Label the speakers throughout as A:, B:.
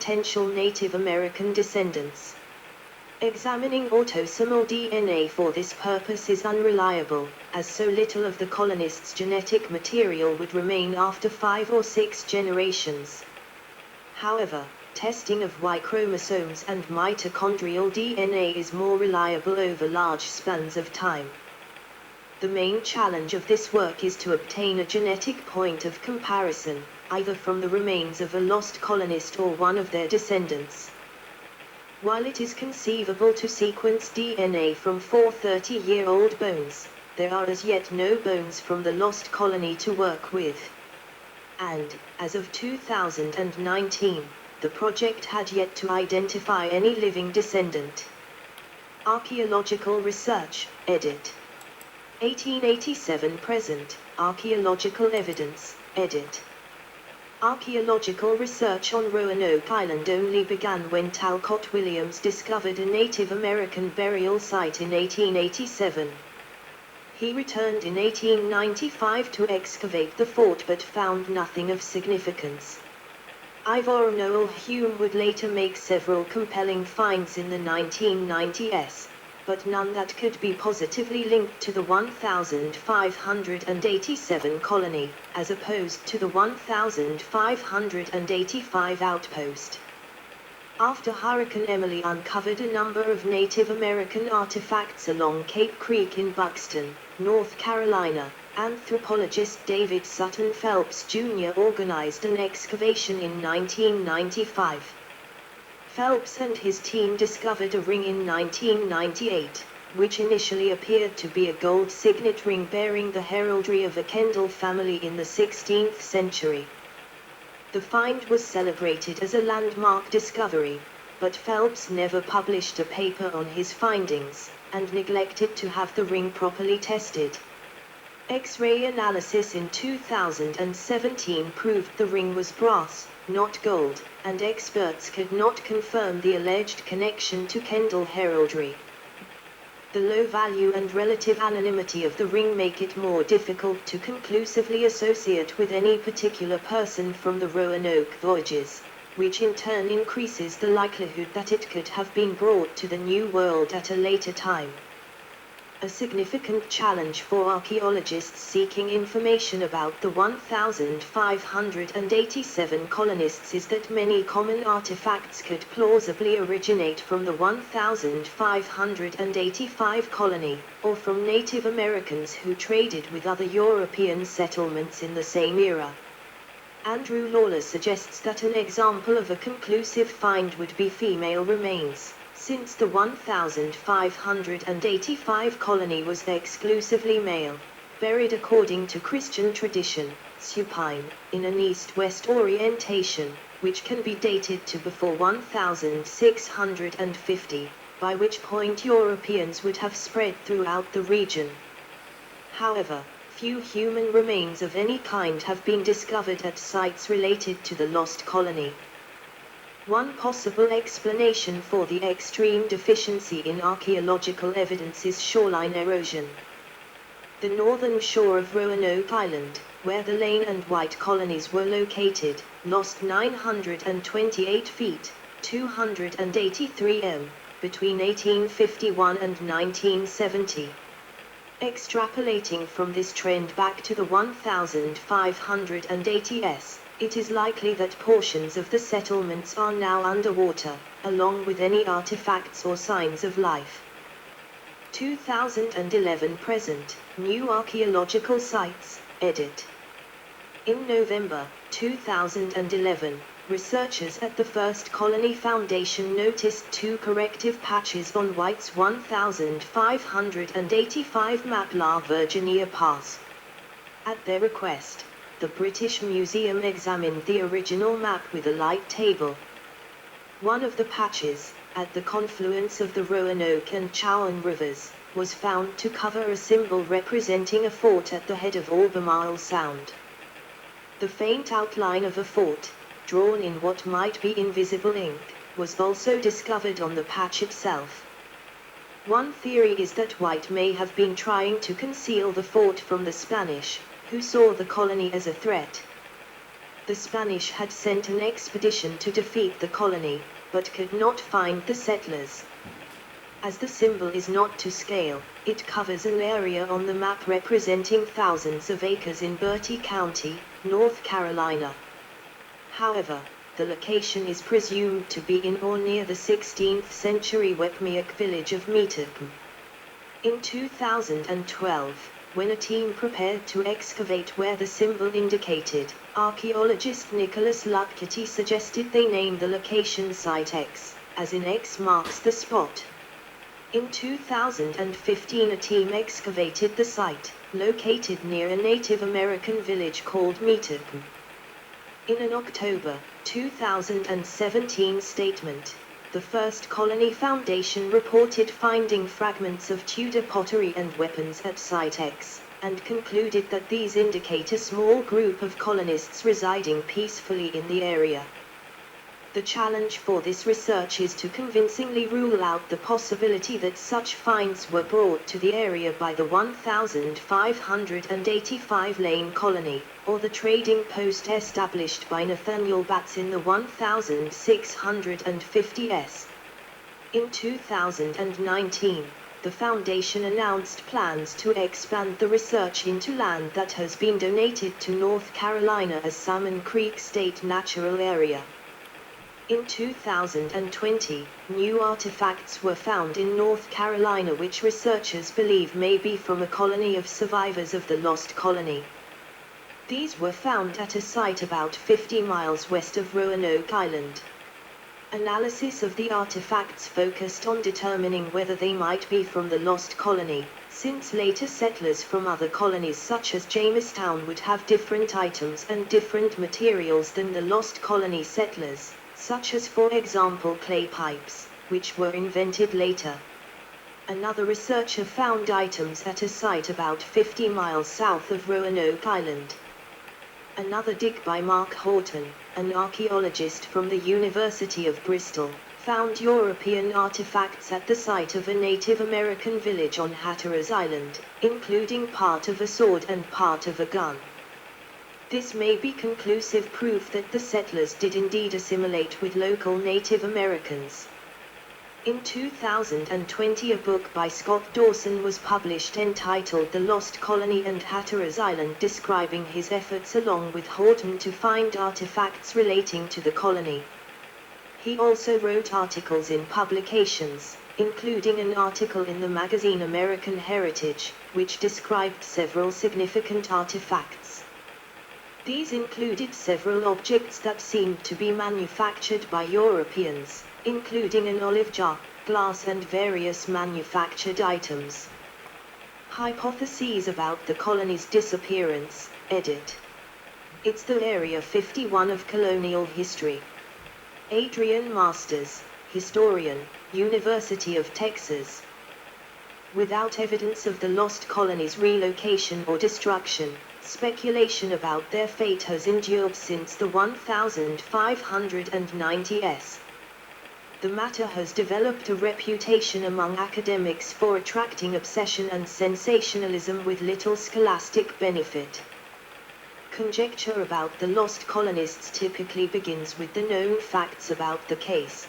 A: potential Native American descendants. Examining autosomal DNA for this purpose is unreliable, as so little of the colonists' genetic material would remain after 5 or 6 generations. However, testing of Y chromosomes and mitochondrial DNA is more reliable over large spans of time. The main challenge of this work is to obtain a genetic point of comparison, either from the remains of a lost colonist or one of their descendants. While it is conceivable to sequence DNA from 430-year-old bones, there are as yet no bones from the lost colony to work with. And, as of 2019, the project had yet to identify any living descendant. Archaeological Research, edit. 1887-present, Archaeological Evidence, edit. Archaeological research on Roanoke Island only began when Talcott Williams discovered a Native American burial site in 1887. He returned in 1895 to excavate the fort but found nothing of significance. Ivor Noel Hume would later make several compelling finds in the 1990s, but none that could be positively linked to the 1,587 colony, as opposed to the 1,585 outpost. After Hurricane Emily uncovered a number of Native American artifacts along Cape Creek in Buxton, North Carolina, anthropologist David Sutton Phelps Jr. organized an excavation in 1995. Phelps and his team discovered a ring in 1998, which initially appeared to be a gold signet ring bearing the heraldry of a Kendall family in the 16th century. The find was celebrated as a landmark discovery, but Phelps never published a paper on his findings, and neglected to have the ring properly tested. X-ray analysis in 2017 proved the ring was brass, not gold, and experts could not confirm the alleged connection to Kendall heraldry. The low value and relative anonymity of the ring make it more difficult to conclusively associate with any particular person from the Roanoke voyages, which in turn increases the likelihood that it could have been brought to the New World at a later time. A significant challenge for archaeologists seeking information about the 1,587 colonists is that many common artifacts could plausibly originate from the 1,585 colony, or from Native Americans who traded with other European settlements in the same era. Andrew Lawler suggests that an example of a conclusive find would be female remains, since the 1,585 colony was exclusively male, buried according to Christian tradition, supine, in an east-west orientation, which can be dated to before 1650, by which point Europeans would have spread throughout the region. However, few human remains of any kind have been discovered at sites related to the lost colony. One possible explanation for the extreme deficiency in archaeological evidence is shoreline erosion. The northern shore of Roanoke Island, where the Lane and White colonies were located, lost 928 feet, 283 m, between 1851 and 1970. Extrapolating from this trend back to the 1580s, it is likely that portions of the settlements are now underwater, along with any artifacts or signs of life. 2011-present, New Archaeological Sites, edit. In November 2011, researchers at the First Colony Foundation noticed 2 corrective patches on White's 1585 map La Virginia Pass. At their request, the British Museum examined the original map with a light table. One of the patches, at the confluence of the Roanoke and Chowan rivers, was found to cover a symbol representing a fort at the head of Albemarle Sound. The faint outline of a fort, drawn in what might be invisible ink, was also discovered on the patch itself. One theory is that White may have been trying to conceal the fort from the Spanish, who saw the colony as a threat. The Spanish had sent an expedition to defeat the colony, but could not find the settlers. As the symbol is not to scale, it covers an area on the map representing thousands of acres in Bertie County, North Carolina. However, the location is presumed to be in or near the 16th century Wepmiak village of Meetup. In 2012, when a team prepared to excavate where the symbol indicated, archaeologist Nicholas Lutkety suggested they name the location Site X, as in X marks the spot. In 2015 a team excavated the site, located near a Native American village called Meetup. In an October 2017 statement, the First Colony Foundation reported finding fragments of Tudor pottery and weapons at Site X, and concluded that these indicate a small group of colonists residing peacefully in the area. The challenge for this research is to convincingly rule out the possibility that such finds were brought to the area by the 1585 Lane colony, or the trading post established by Nathaniel Batts in the 1650s. In 2019, the Foundation announced plans to expand the research into land that has been donated to North Carolina as Salmon Creek State Natural Area. In 2020, new artifacts were found in North Carolina which researchers believe may be from a colony of survivors of the lost colony. These were found at a site about 50 miles west of Roanoke Island. Analysis of the artifacts focused on determining whether they might be from the lost colony, since later settlers from other colonies such as Jamestown would have different items and different materials than the lost colony settlers, such as for example clay pipes, which were invented later. Another researcher found items at a site about 50 miles south of Roanoke Island. Another dig by Mark Horton, an archaeologist from the University of Bristol, found European artifacts at the site of a Native American village on Hatteras Island, including part of a sword and part of a gun. This may be conclusive proof that the settlers did indeed assimilate with local Native Americans. In 2020 a book by Scott Dawson was published entitled The Lost Colony and Hatteras Island, describing his efforts along with Horton to find artifacts relating to the colony. He also wrote articles in publications, including an article in the magazine American Heritage, which described several significant artifacts. These included several objects that seemed to be manufactured by Europeans, including an olive jar, glass and various manufactured items. Hypotheses about the colony's disappearance, edit. It's the Area 51 of Colonial History. Adrian Masters, historian, University of Texas. Without evidence of the lost colony's relocation or destruction, speculation about their fate has endured since the 1590s. The matter has developed a reputation among academics for attracting obsession and sensationalism with little scholastic benefit. Conjecture about the lost colonists typically begins with the known facts about the case.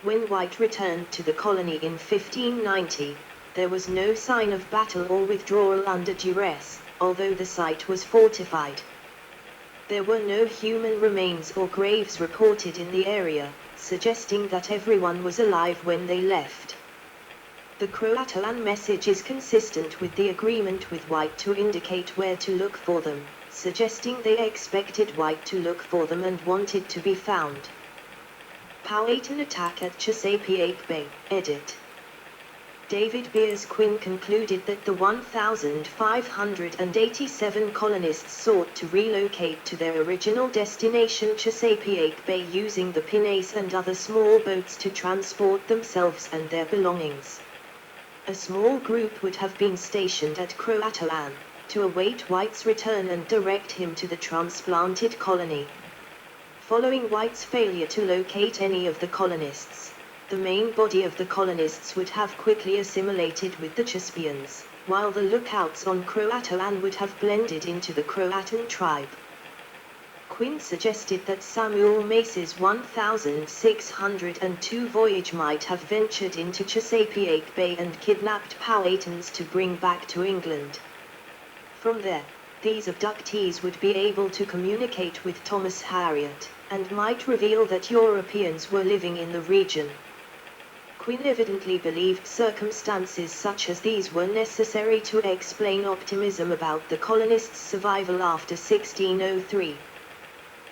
A: When White returned to the colony in 1590, there was no sign of battle or withdrawal under duress, although the site was fortified. There were no human remains or graves reported in the area, suggesting that everyone was alive when they left. The Croatoan message is consistent with the agreement with White to indicate where to look for them, suggesting they expected White to look for them and wanted to be found. Powhatan attack at Chesapeake Bay, edit. David Beers Quinn concluded that the 1,587 colonists sought to relocate to their original destination Chesapeake Bay using the pinnace and other small boats to transport themselves and their belongings. A small group would have been stationed at Croatoan, to await White's return and direct him to the transplanted colony. Following White's failure to locate any of the colonists, the main body of the colonists would have quickly assimilated with the Chespians, while the lookouts on Croatoan would have blended into the Croatan tribe. Quinn suggested that Samuel Mace's 1602 voyage might have ventured into Chesapeake Bay and kidnapped Powhatans to bring back to England. From there, these abductees would be able to communicate with Thomas Harriot, and might reveal that Europeans were living in the region. Quinn evidently believed circumstances such as these were necessary to explain optimism about the colonists' survival after 1603.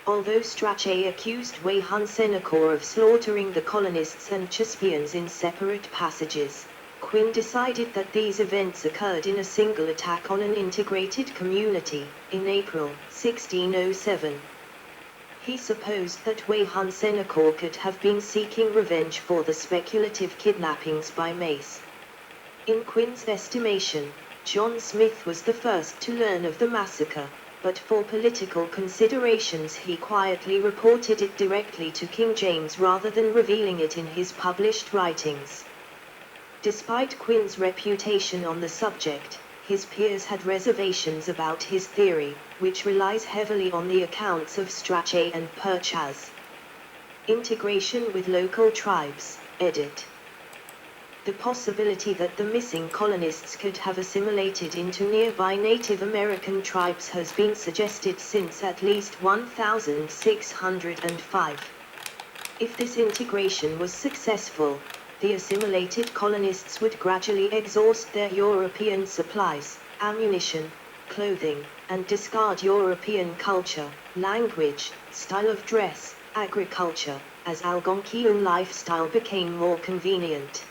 A: Although Strachey accused Weyhan Senecor of slaughtering the colonists and Chespians in separate passages, Quinn decided that these events occurred in a single attack on an integrated community, in April 1607. He supposed that Weyhan Senecor could have been seeking revenge for the speculative kidnappings by Mace. In Quinn's estimation, John Smith was the first to learn of the massacre, but for political considerations he quietly reported it directly to King James rather than revealing it in his published writings. Despite Quinn's reputation on the subject, his peers had reservations about his theory, which relies heavily on the accounts of Strachey and Purchas. Integration with local tribes, edit. The possibility that the missing colonists could have assimilated into nearby Native American tribes has been suggested since at least 1605. If this integration was successful, the assimilated colonists would gradually exhaust their European supplies, ammunition, clothing, and discard European culture, language, style of dress, agriculture, as Algonquian lifestyle became more convenient.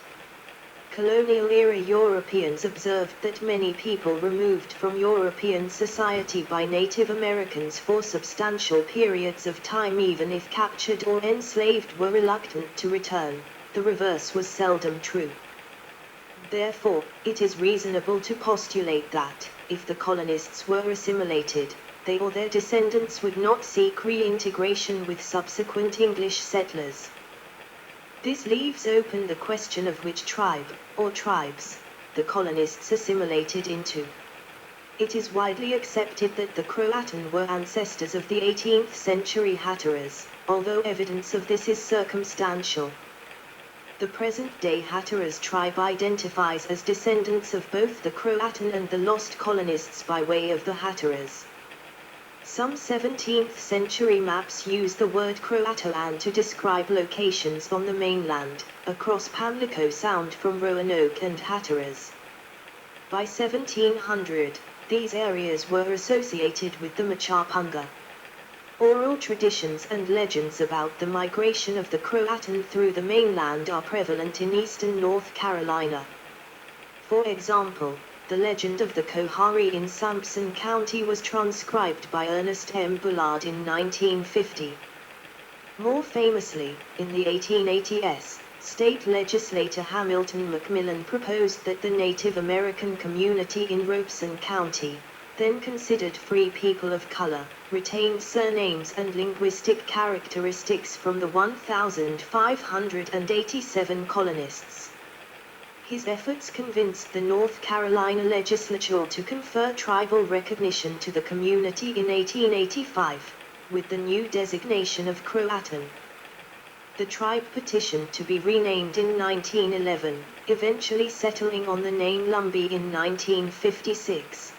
A: Colonial-era Europeans observed that many people removed from European society by Native Americans for substantial periods of time, even if captured or enslaved, were reluctant to return. The reverse was seldom true. Therefore, it is reasonable to postulate that, if the colonists were assimilated, they or their descendants would not seek reintegration with subsequent English settlers. This leaves open the question of which tribe, or tribes, the colonists assimilated into. It is widely accepted that the Croatan were ancestors of the 18th century Hatteras, although evidence of this is circumstantial. The present-day Hatteras tribe identifies as descendants of both the Croatan and the lost colonists by way of the Hatteras. Some 17th century maps use the word Croatoan to describe locations on the mainland, across Pamlico Sound from Roanoke and Hatteras. By 1700, these areas were associated with the Machapunga. Oral traditions and legends about the migration of the Croatan through the mainland are prevalent in eastern North Carolina. For example, the legend of the Cohari in Sampson County was transcribed by Ernest M. Bullard in 1950. More famously, in the 1880s, state legislator Hamilton Macmillan proposed that the Native American community in Robeson County, then considered free people of color, retain surnames and linguistic characteristics from the 1,587 colonists. His efforts convinced the North Carolina legislature to confer tribal recognition to the community in 1885, with the new designation of Croatan. The tribe petitioned to be renamed in 1911, eventually settling on the name Lumbee in 1956.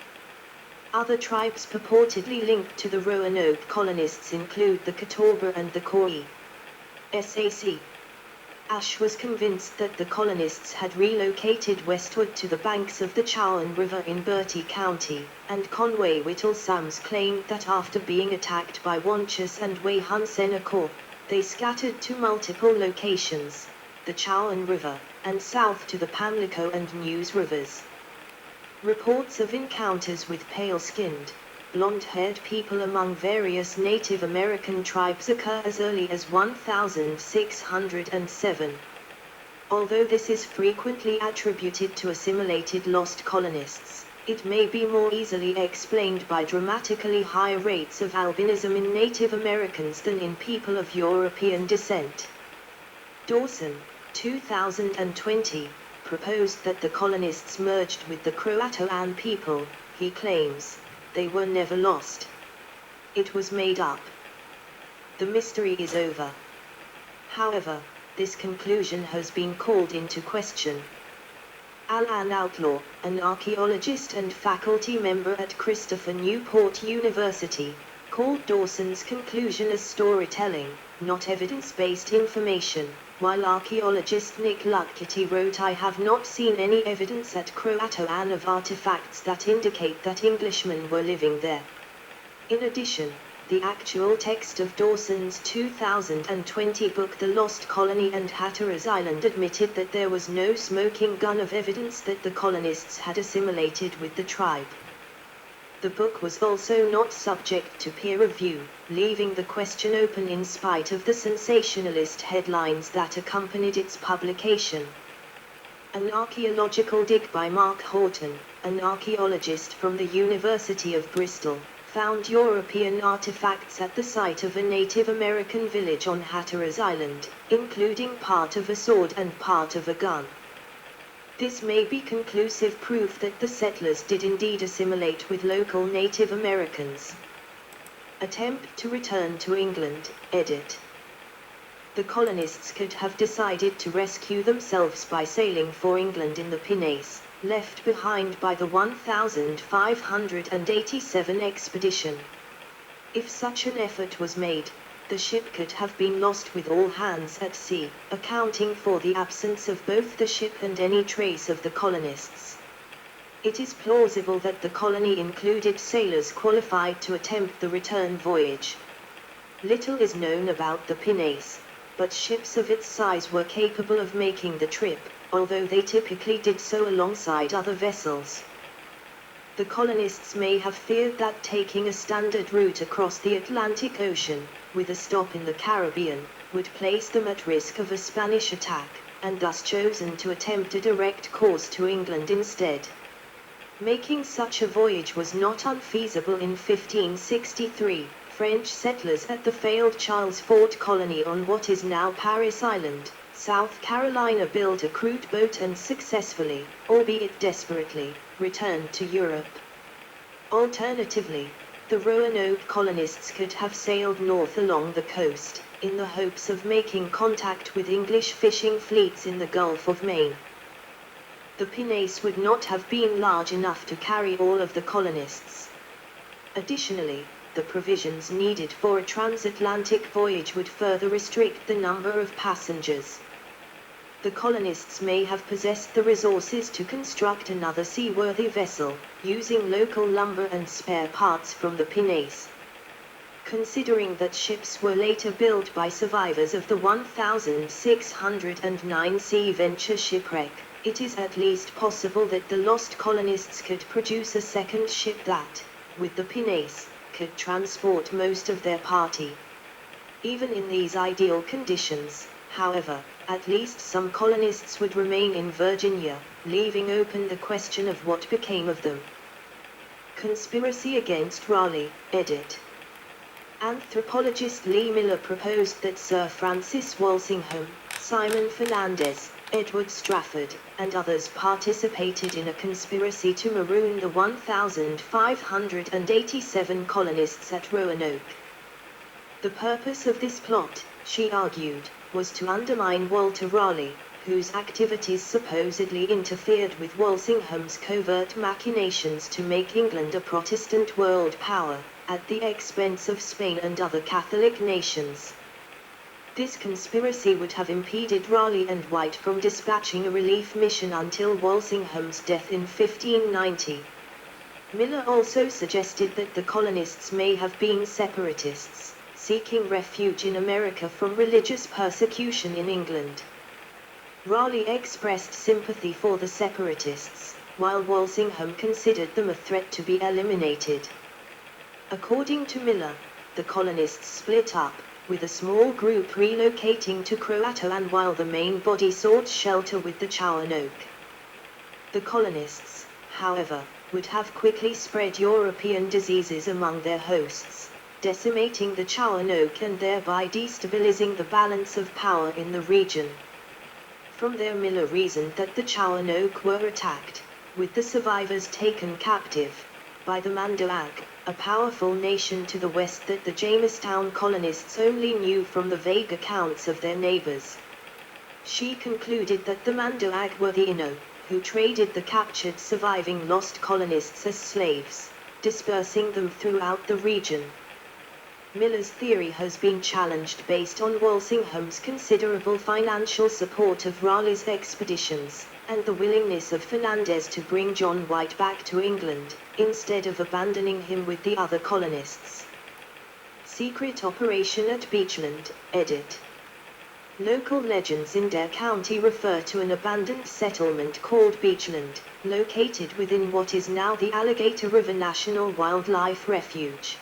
A: Other tribes purportedly linked to the Roanoke colonists include the Catawba and the Khoi. SAC. Ashe was convinced that the colonists had relocated westward to the banks of the Chowan River in Bertie County, and Conway Whittle Sams claimed that after being attacked by Wanchus and Weyhan Senecor, they scattered to multiple locations, the Chowan River, and south to the Pamlico and Neuse Rivers. Reports of encounters with pale-skinned, blonde-haired people among various Native American tribes occur as early as 1607. Although this is frequently attributed to assimilated lost colonists, it may be more easily explained by dramatically higher rates of albinism in Native Americans than in people of European descent. Dawson, 2020, proposed that the colonists merged with the Croatoan people. He claims they were never lost. It was made up. the mystery is over. However, this conclusion has been called into question. Alan Outlaw, an archaeologist and faculty member at Christopher Newport University, called Dawson's conclusion as storytelling, not evidence-based information, while archaeologist Nick Luckety wrote, "I have not seen any evidence at Croatoan of artifacts that indicate that Englishmen were living there." In addition, the actual text of Dawson's 2020 book The Lost Colony and Hatteras Island admitted that there was no smoking gun of evidence that the colonists had assimilated with the tribe. The book was also not subject to peer review, leaving the question open in spite of the sensationalist headlines that accompanied its publication. An archaeological dig by Mark Horton, an archaeologist from the University of Bristol, found European artifacts at the site of a Native American village on Hatteras Island, including part of a sword and part of a gun. This may be conclusive proof that the settlers did indeed assimilate with local Native Americans. Attempt to return to England, edit. The colonists could have decided to rescue themselves by sailing for England in the pinnace, left behind by the 1587 expedition. If such an effort was made, the ship could have been lost with all hands at sea, accounting for the absence of both the ship and any trace of the colonists. It is plausible that the colony included sailors qualified to attempt the return voyage. Little is known about the pinnace, but ships of its size were capable of making the trip, although they typically did so alongside other vessels. The colonists may have feared that taking a standard route across the Atlantic Ocean, with a stop in the Caribbean, would place them at risk of a Spanish attack, and thus chosen to attempt a direct course to England instead. Making such a voyage was not unfeasible. In 1563, French settlers at the failed Charles Fort colony on what is now Paris Island, South Carolina, built a crude boat and successfully, albeit desperately, returned to Europe. Alternatively, the Roanoke colonists could have sailed north along the coast, in the hopes of making contact with English fishing fleets in the Gulf of Maine. The pinnace would not have been large enough to carry all of the colonists. Additionally, the provisions needed for a transatlantic voyage would further restrict the number of passengers. The colonists may have possessed the resources to construct another seaworthy vessel, using local lumber and spare parts from the pinnace. Considering that ships were later built by survivors of the 1609 Sea Venture shipwreck, it is at least possible that the lost colonists could produce a second ship that, with the pinnace, could transport most of their party. Even in these ideal conditions, however, at least some colonists would remain in Virginia, leaving open the question of what became of them. Conspiracy against Raleigh, edit. Anthropologist Lee Miller proposed that Sir Francis Walsingham, Simon Fernandez, Edward Strafford, and others participated in a conspiracy to maroon the 1587 colonists at Roanoke. The purpose of this plot, she argued, was to undermine Walter Raleigh, whose activities supposedly interfered with Walsingham's covert machinations to make England a Protestant world power, at the expense of Spain and other Catholic nations. This conspiracy would have impeded Raleigh and White from dispatching a relief mission until Walsingham's death in 1590. Miller also suggested that the colonists may have been separatists, seeking refuge in America from religious persecution in England. Raleigh expressed sympathy for the separatists, while Walsingham considered them a threat to be eliminated. According to Miller, the colonists split up, with a small group relocating to Croatoan while the main body sought shelter with the Roanoke. The colonists, however, would have quickly spread European diseases among their hosts, decimating the Roanoke and thereby destabilizing the balance of power in the region. From there, Miller reasoned that the Roanoke were attacked, with the survivors taken captive. by the Mandoag, a powerful nation to the west that the Jamestown colonists only knew from the vague accounts of their neighbors. She concluded that the Mandoag were the Innu, who traded the captured surviving lost colonists as slaves, dispersing them throughout the region. Miller's theory has been challenged based on Walsingham's considerable financial support of Raleigh's expeditions, and the willingness of Fernandez to bring John White back to England, instead of abandoning him with the other colonists. Secret Operation at Beachland, edit. Local legends in Dare County refer to an abandoned settlement called Beachland, located within what is now the Alligator River National Wildlife Refuge.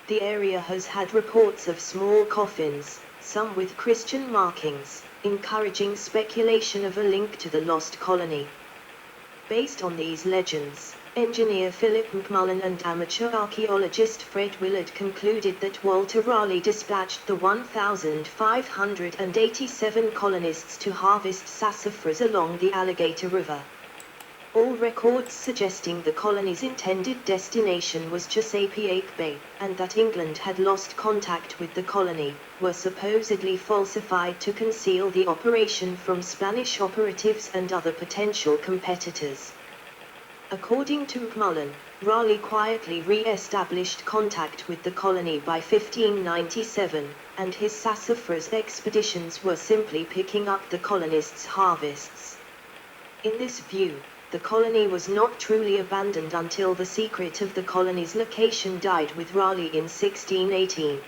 A: The area has had reports of small coffins, some with Christian markings, encouraging speculation of a link to the lost colony. Based on these legends, engineer Philip McMullen and amateur archaeologist Fred Willard concluded that Walter Raleigh dispatched the 1,587 colonists to harvest sassafras along the Alligator River. All records suggesting the colony's intended destination was Chesapeake Bay, and that England had lost contact with the colony, were supposedly falsified to conceal the operation from Spanish operatives and other potential competitors. According to McMullen, Raleigh quietly re-established contact with the colony by 1597, and his sassafras expeditions were simply picking up the colonists' harvests. In this view, the colony was not truly abandoned until the secret of the colony's location died with Raleigh in 1618.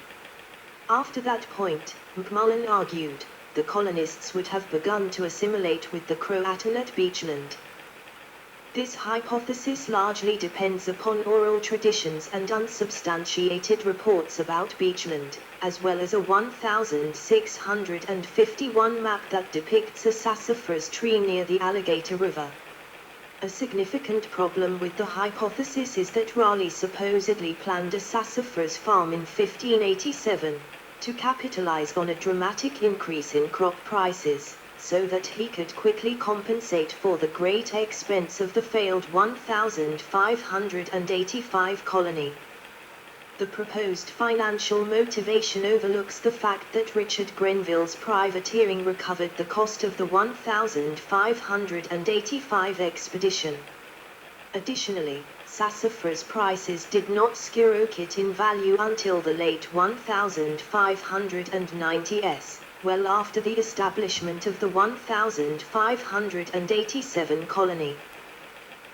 A: After that point, McMullen argued, the colonists would have begun to assimilate with the Croatan at Beachland. This hypothesis largely depends upon oral traditions and unsubstantiated reports about Beachland, as well as a 1651 map that depicts a sassafras tree near the Alligator River. A significant problem with the hypothesis is that Raleigh supposedly planned a sassafras farm in 1587, to capitalize on a dramatic increase in crop prices, so that he could quickly compensate for the great expense of the failed 1585 colony. The proposed financial motivation overlooks the fact that Richard Grenville's privateering recovered the cost of the 1585 expedition. Additionally, sassafras prices did not skyrocket in value until the late 1590s, well after the establishment of the 1587 colony.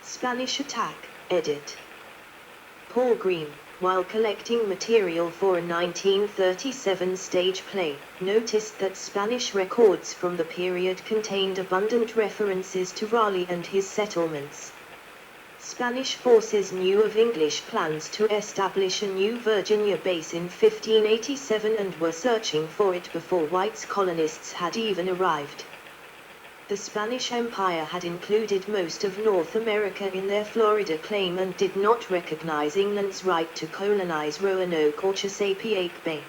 A: Spanish Attack, edit. Paul Green, while collecting material for a 1937 stage play, noticed that Spanish records from the period contained abundant references to Raleigh and his settlements. Spanish forces knew of English plans to establish a New Virginia base in 1587 and were searching for it before White's colonists had even arrived. The Spanish Empire had included most of North America in their Florida claim and did not recognize England's right to colonize Roanoke or Chesapeake Bay.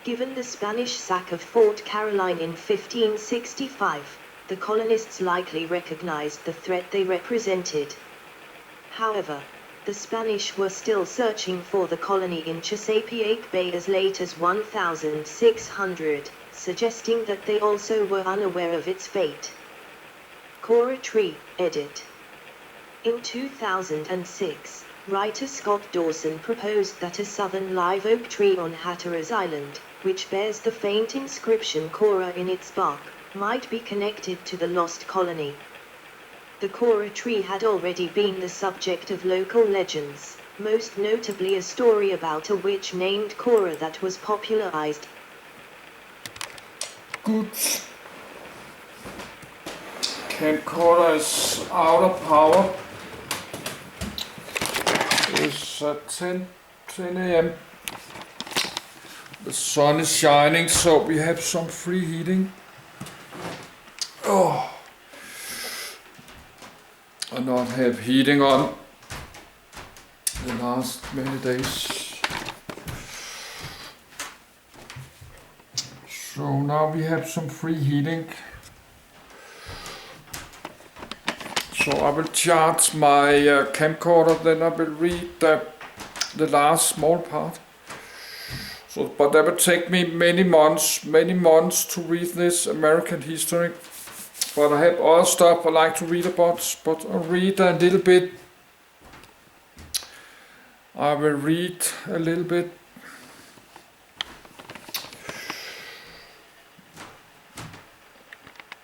A: Given the Spanish sack of Fort Caroline in 1565, the colonists likely recognized the threat they represented. However, the Spanish were still searching for the colony in Chesapeake Bay as late as 1600, suggesting that they also were unaware of its fate. Cora Tree, edit. In 2006, writer Scott Dawson proposed that a southern live oak tree on Hatteras Island, which bears the faint inscription Cora in its bark, might be connected to the lost colony. The Cora tree had already been the subject of local legends, most notably a story about a witch named Cora that was popularized.
B: Good. Camcorder is out of power. It's 10 a.m. The sun is shining, so we have some free heating. Oh. I not have heating on the last many days. So now we have some free heating. So I will charge my camcorder, then I will read the last small part. So, but that will take me many months to read this American history. But I have other stuff I like to read about, but I'll read a little bit. I will read a little bit